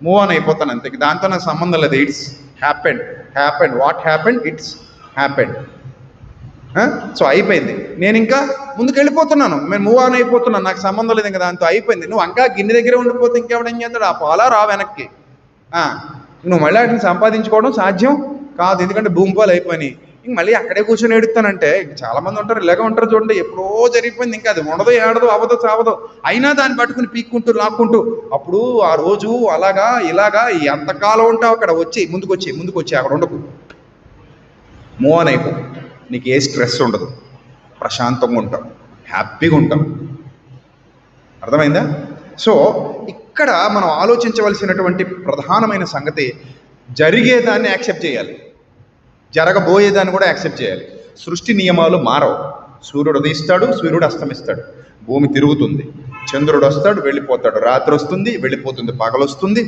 Move on అయిపోతాను అంతే. దాంతో నాకు సంబంధం లేదు. It's happened, what happened, it's happened. So అయిపోయింది. నేను ఇంకా ముందుకు వెళ్ళిపోతున్నాను, నేను మూవ్ ఆన్ అయిపోతున్నాను, నాకు సంబంధం లేదు ఇంకా దాంతో, అయిపోయింది. నువ్వు ఇంకా గిన్నె దగ్గరే ఉండిపోతే ఇంకెవడేం చేస్తాడు? ఆ పాలా రా వెనక్కి. నువ్వు మళ్ళీ వాటిని సంపాదించుకోవడం సాధ్యం కాదు, ఎందుకంటే భూమి పాలు అయిపోయినాయి. ఇంక మళ్ళీ అక్కడే కూర్చొని ఎడుతానంటే చాలామంది ఉంటారు, ఇలాగ ఉంటారు చూడండి. ఎప్పుడో జరిగిపోయింది, ఇంకా అది ఉండదు, ఏడదు, అవదో చావదో, అయినా దాన్ని పట్టుకుని పీక్కుంటూ లాక్కుంటూ, అప్పుడు ఆ రోజు అలాగా ఇలాగా ఎంతకాలం ఉంటావు అక్కడ, ముందుకు వచ్చి అక్కడ ఉండకు. మూవ్ ఆన్ అయిపో. నీకు ఏ స్ట్రెస్ ఉండదు, ప్రశాంతంగా ఉంటాం, హ్యాపీగా ఉంటాం. అర్థమైందా? సో ఇక్కడ మనం ఆలోచించవలసినటువంటి ప్రధానమైన సంగతి, జరిగేదాన్ని యాక్సెప్ట్ చేయాలి, జరగబోయేదాన్ని కూడా యాక్సెప్ట్ చేయాలి. సృష్టి నియమాలు మారవు. సూర్యుడు ఉదయిస్తాడు, సూర్యుడు అస్తమిస్తాడు, భూమి తిరుగుతుంది, చంద్రుడు వస్తాడు, వెళ్ళిపోతాడు, రాత్రి వస్తుంది, వెళ్ళిపోతుంది, పగలొస్తుంది,